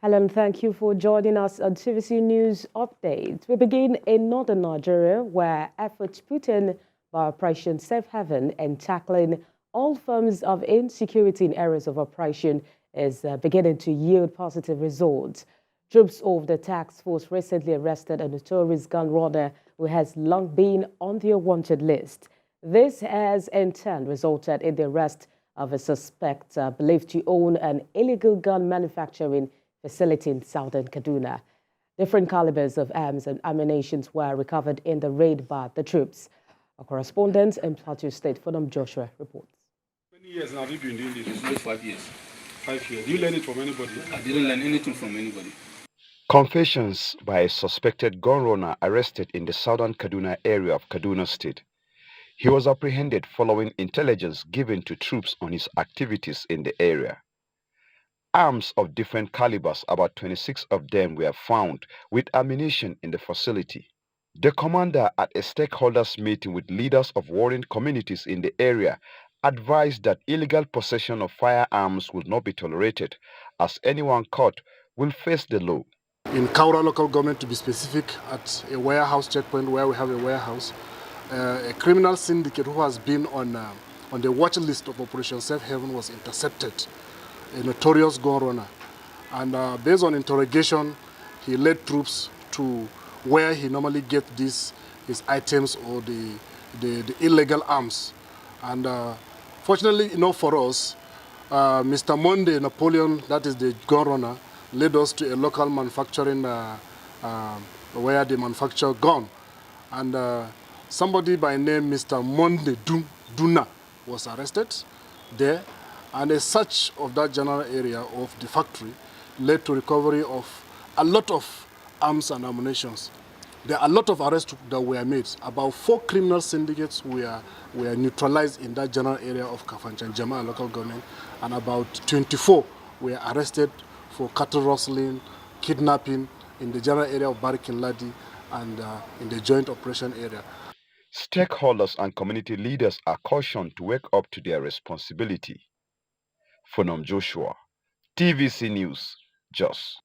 Helen, thank you for joining us on TVC News Update. We begin in northern Nigeria, where efforts put in by Operation Safe Haven and tackling all forms of insecurity in areas of operation is beginning to yield positive results. Troops of the task force recently arrested a notorious gun runner who has long been on their wanted list. This has in turn resulted in the arrest of a suspect believed to own an illegal gun manufacturing facility in southern Kaduna. Different calibers of arms and ammunition were recovered in the raid by the troops. Our correspondent in Plateau State, Fodom Joshua, reports. How many years now have you been doing this? It's only 5 years. 5 years. Did you learn it from anybody? I didn't learn anything from anybody. Confessions by a suspected gun runner arrested in the southern Kaduna area of Kaduna State. He was apprehended following intelligence given to troops on his activities in the area. Arms of different calibers, about 26 of them, were found with ammunition in the facility. The commander, at a stakeholders meeting with leaders of warring communities in the area, advised that illegal possession of firearms would not be tolerated, as anyone caught will face the law. In Kaura local government, to be specific, at a warehouse checkpoint where we have a warehouse, a criminal syndicate who has been on the watch list of Operation Safe Haven was intercepted, a notorious gun runner. And based on interrogation, he led troops to where he normally gets his items or the illegal arms. And fortunately enough for us, Mr. Monday Napoleon, that is the gun runner, led us to a local manufacturing where they manufacture gun. And somebody by name Mr. Monday Duna was arrested there. And a search of that general area of the factory led to recovery of a lot of arms and ammunition. There are a lot of arrests that were made. About 4 criminal syndicates were neutralized in that general area of Kafanchan Jama local government, and about 24 were arrested for cattle rustling, kidnapping in the general area of Barikin Ladi and in the joint operation area. Stakeholders and community leaders are cautioned to wake up to their responsibility. Fodom Joshua, TVC News, Jos.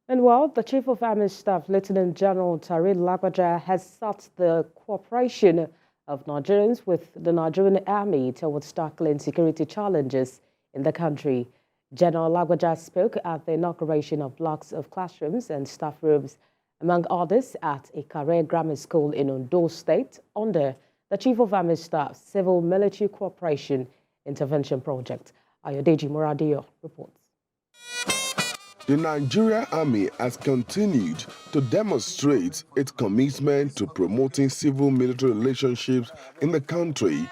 And well, the Chief of Army Staff, Lieutenant General Taoreed Lagbaja, has sought the cooperation of Nigerians with the Nigerian Army towards tackling security challenges in the country. General Lagbaja spoke at the inauguration of blocks of classrooms and staff rooms, among others, at Ikare Grammar School in Ondo State, under the Chief of Army Staff Civil Military Cooperation Intervention Project. Ayodeji Moradio reports. The Nigerian Army has continued to demonstrate its commitment to promoting civil-military relationships in the country.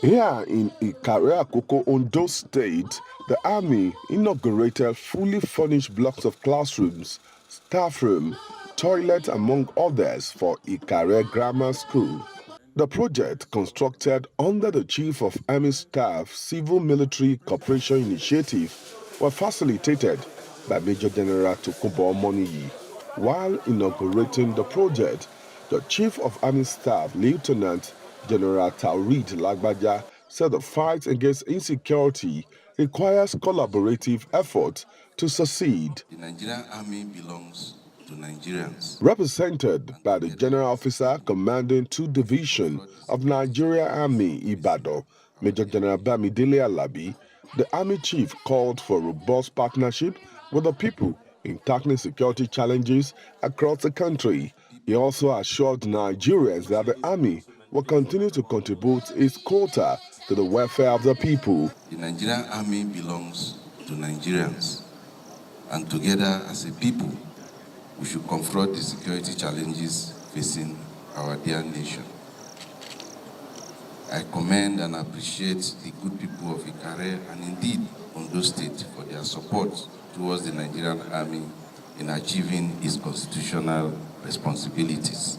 Here in Ikare Grammar Ondo State, the Army inaugurated fully furnished blocks of classrooms, staff room, toilets, among others, for Ikare Grammar School. The project, constructed under the Chief of Army Staff Civil Military Cooperation Initiative, was facilitated by Major General Tokunbo Omoniyi. While inaugurating the project, the Chief of Army Staff Lieutenant General Taoreed Lagbaja said the fight against insecurity requires collaborative effort to succeed. The Nigerian Army belongs to Nigerians. Represented by the General Officer commanding 2 Divisions of Nigerian Army, Ibadan, Major General Bamidele Alabi, the Army Chief called for robust partnership with the people in tackling security challenges across the country. He also assured Nigerians that the Army will continue to contribute its quota to the welfare of the people. The Nigerian Army belongs to Nigerians, and together as a people, we should confront the security challenges facing our dear nation. I commend and appreciate the good people of Ikare and indeed Ondo State for their support towards the Nigerian Army in achieving its constitutional responsibilities.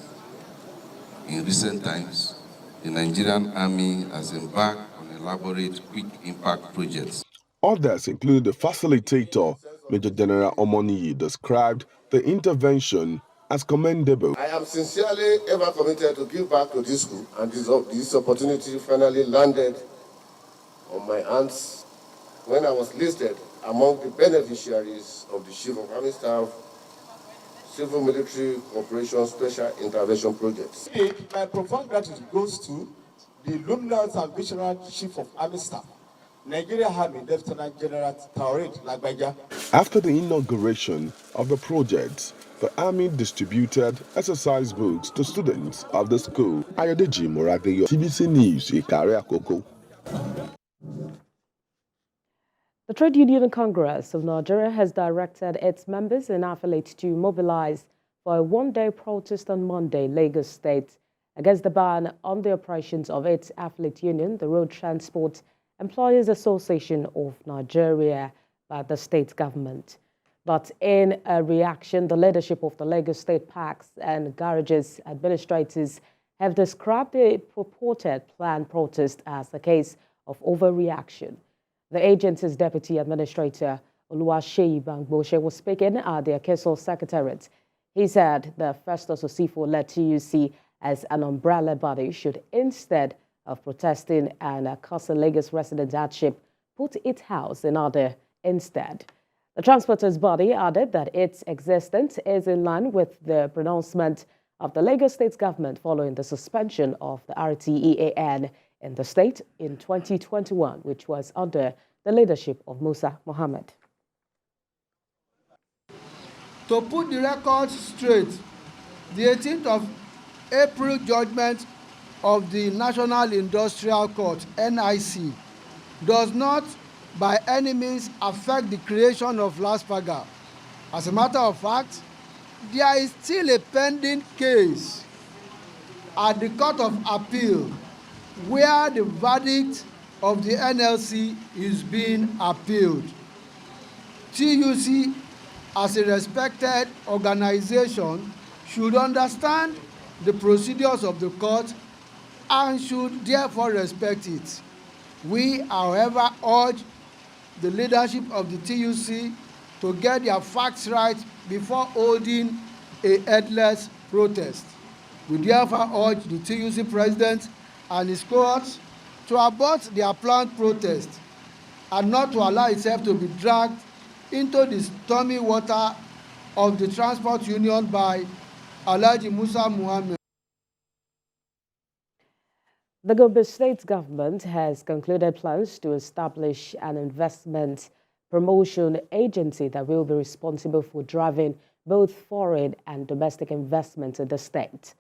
In recent times, the Nigerian Army has embarked on elaborate quick impact projects. Others, including the facilitator, Major General Omoniyi, described the intervention as commendable. I am sincerely ever committed to give back to this school, and this opportunity finally landed on my hands when I was listed among the beneficiaries of the Chief of Army Staff Civil Military Cooperation Special Intervention Projects. My profound gratitude goes to the luminous and visionary Chief of Army Staff, Nigerian Army Lieutenant General Taoreed Lagbaja. After the inauguration of the project, the Army distributed exercise books to students of the school. Ayodeji Moradeyo, TVC News, Ikare Grammar. The Trade Union Congress of Nigeria has directed its members and affiliates to mobilize for a one-day protest on Monday, Lagos State, against the ban on the operations of its affiliate union, the Road Transport Employers Association of Nigeria, by the state government. But in a reaction, the leadership of the Lagos State Parks and Garages administrators have described the purported planned protest as a case of overreaction. The agency's deputy administrator, Oluwaseyi Bangbose, was speaking at the Akesson Secretariat. He said the Festus Osifo-led TUC as an umbrella body should, instead of protesting and causing Lagos residents hardship, put its house in order instead. The transporters body added that its existence is in line with the pronouncement of the Lagos State government following the suspension of the RTEAN in the state in 2021, which was under the leadership of Musa Mohammed. To put the record straight, the 18th of April judgment of the National Industrial Court, NIC, does not by any means affect the creation of Lagbaja. As a matter of fact, there is still a pending case at the Court of Appeal where the verdict of the NLC is being appealed. TUC, as a respected organization, should understand the procedures of the court and should therefore respect it. We, however, urge the leadership of the TUC to get their facts right before holding a headless protest. We therefore urge the TUC president and his cohorts to abort their planned protest and not to allow itself to be dragged into the stormy water of the transport union by Alhaji Musa Muhammad. The Gombe State government has concluded plans to establish an investment promotion agency that will be responsible for driving both foreign and domestic investments in the state.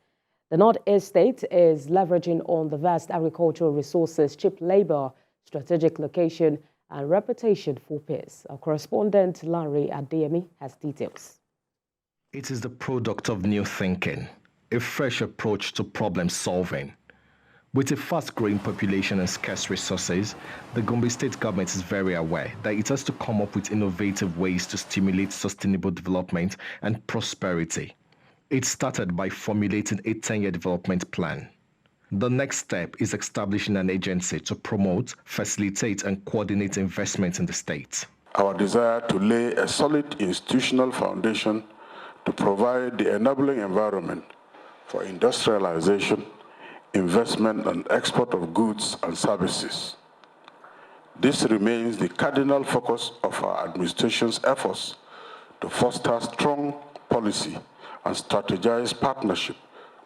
The Northeast state is leveraging on the vast agricultural resources, cheap labor, strategic location, and reputation for peace. Our correspondent, Larry Adeyemi, has details. It is the product of new thinking, a fresh approach to problem solving. With a fast-growing population and scarce resources, the Gombe State government is very aware that it has to come up with innovative ways to stimulate sustainable development and prosperity. It started by formulating a 10-year development plan. The next step is establishing an agency to promote, facilitate, and coordinate investment in the state. Our desire to lay a solid institutional foundation to provide the enabling environment for industrialization, investment, and export of goods and services. This remains the cardinal focus of our administration's efforts to foster strong policy and strategize partnership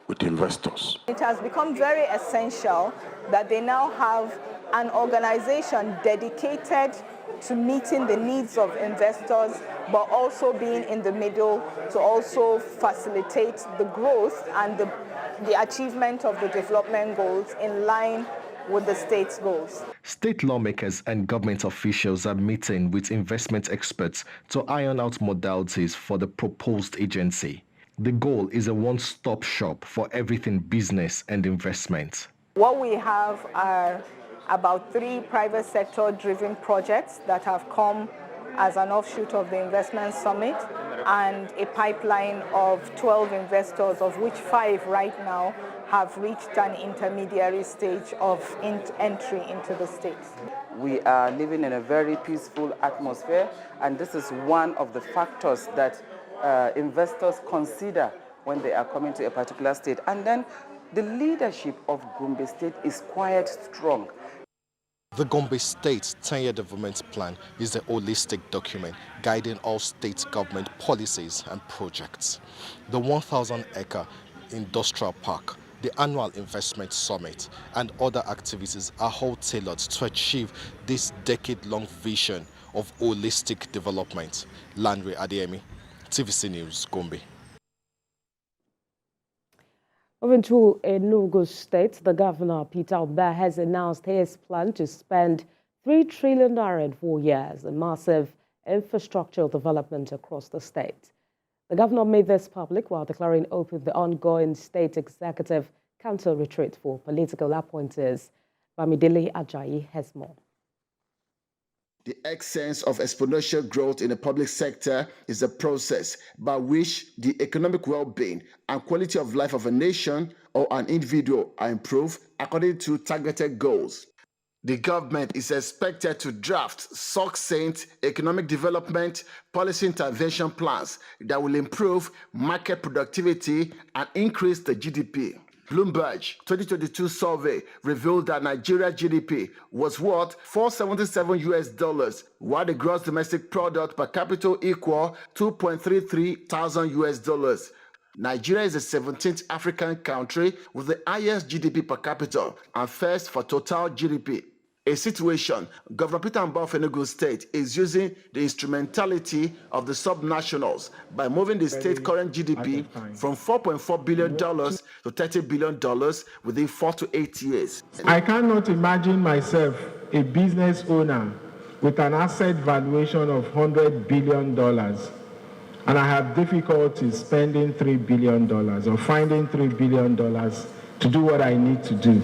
with investors. It has become very essential that they now have an organization dedicated to meeting the needs of investors, but also being in the middle to also facilitate the growth and the achievement of the development goals in line with the state's goals. State lawmakers and government officials are meeting with investment experts to iron out modalities for the proposed agency. The goal is a one-stop shop for everything business and investment. What we have are about 3 private sector-driven projects that have come as an offshoot of the investment summit, and a pipeline of 12 investors, of which 5 right now have reached an intermediary stage of entry into the state. We are living in a very peaceful atmosphere, and this is one of the factors that investors consider when they are coming to a particular state. And then the leadership of Gombe State is quite strong. The Gombe State 10-year development plan is a holistic document guiding all state government policies and projects. The 1,000-acre industrial park, the annual investment summit, and other activities are all tailored to achieve this decade-long vision of holistic development. Landry Adeyemi, TVC News, Gombe. Moving to Ondo State, the governor, Peter Oba, has announced his plan to spend $3 trillion in 4 years in massive infrastructural development across the state. The governor made this public while declaring open the ongoing State Executive Council retreat for political appointees. Bamidele Ajayi has more. The essence of exponential growth in the public sector is a process by which the economic well-being and quality of life of a nation or an individual are improved according to targeted goals. The government is expected to draft succinct economic development policy intervention plans that will improve market productivity and increase the GDP. Bloomberg 2022 survey revealed that Nigeria GDP was worth $477 while the gross domestic product per capita equal $2.33 thousand. Nigeria is the 17th African country with the highest GDP per capita and first for total GDP. A situation Governor Peter Oba of Enugu State is using the instrumentality of the subnationals by moving the state current GDP from $4.4 billion to $30 billion within 4 to 8 years. I cannot imagine myself a business owner with an asset valuation of $100 billion and I have difficulty spending $3 billion or finding $3 billion to do what I need to do.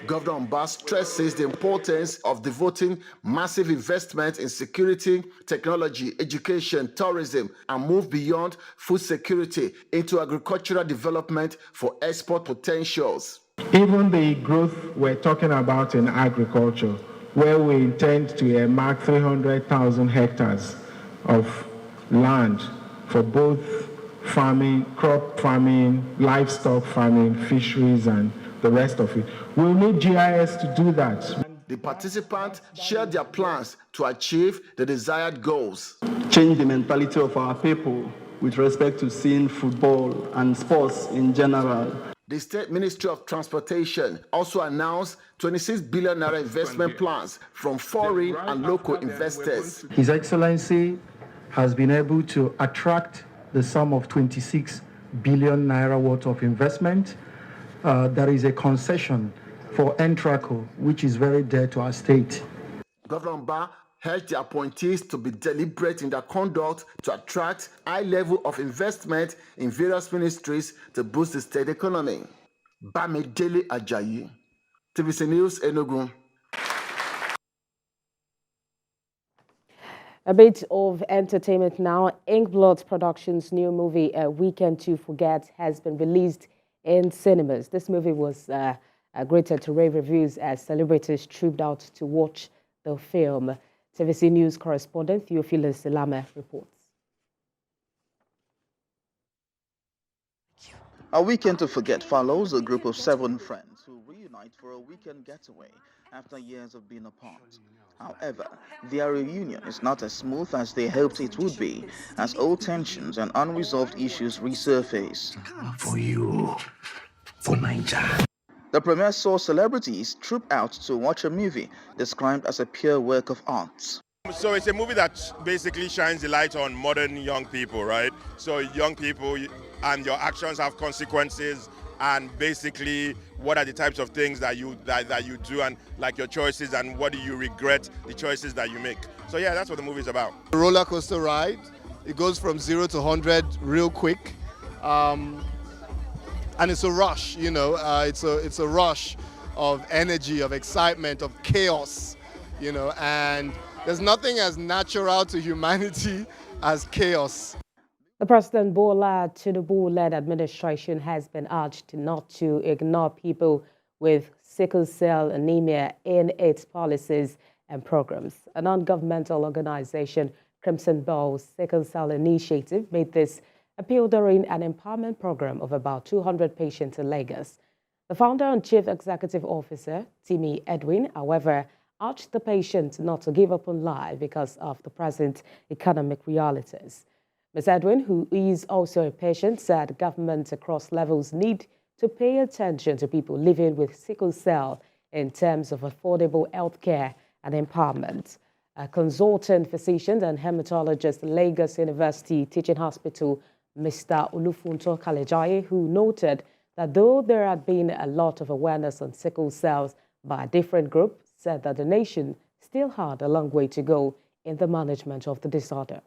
Governor Oba stresses the importance of devoting massive investment in security, technology, education, tourism, and move beyond food security into agricultural development for export potentials. Even the growth we're talking about in agriculture, where we intend to earmark 300,000 hectares of land for both farming, crop farming, livestock farming, fisheries, and the rest of it. We'll need GIS to do that. The participants shared their plans to achieve the desired goals. Change the mentality of our people with respect to seeing football and sports in general. The State Ministry of Transportation also announced 26 billion naira investment plans from foreign and local investors. His Excellency has been able to attract the sum of 26 billion naira worth of investment. There is a concession for Entraco, which is very dear to our state. Governor Oba urged the appointees to be deliberate in their conduct to attract high level of investment in various ministries to boost the state economy. Bamidele Ajayi, TVC News, Enugu. A bit of entertainment now. Inkblot Productions' new movie, A Weekend to Forget, has been released in cinemas. This movie was greeted to rave reviews as celebrities trooped out to watch the film. TVC News correspondent Theophilus Ilame reports. A Weekend to Forget follows a group of 7 friends who reunite for a weekend getaway after years of being apart. However, their reunion is not as smooth as they hoped it would be, as old tensions and unresolved issues resurface. For you, for Nigeria. The premiere saw celebrities troop out to watch a movie described as a pure work of art. So it's a movie that basically shines the light on modern young people, right? So young people and your actions have consequences, and basically what are the types of things that you do, and like your choices, and what do you regret the choices that you make. So yeah, that's what the movie is about. A roller coaster ride. It goes from 0 to 100 real quick, and it's a rush. You know, it's a rush of energy, of excitement, of chaos. You know, and there's nothing as natural to humanity as chaos. The President Bola Tinubu-led administration has been urged not to ignore people with sickle cell anemia in its policies and programs. A non-governmental organization, Crimson Bowl's Sickle Cell Initiative, made this appeal during an empowerment program of about 200 patients in Lagos. The founder and chief executive officer, Timi Edwin, however, urged the patient not to give up on life because of the present economic realities. Ms. Edwin, who is also a patient, said governments across levels need to pay attention to people living with sickle cell in terms of affordable health care and empowerment. A consultant physician and hematologist at Lagos University Teaching Hospital, Mr. Olufunto Kalejaye, who noted that though there had been a lot of awareness on sickle cells by different groups, said that the nation still had a long way to go in the management of the disorder.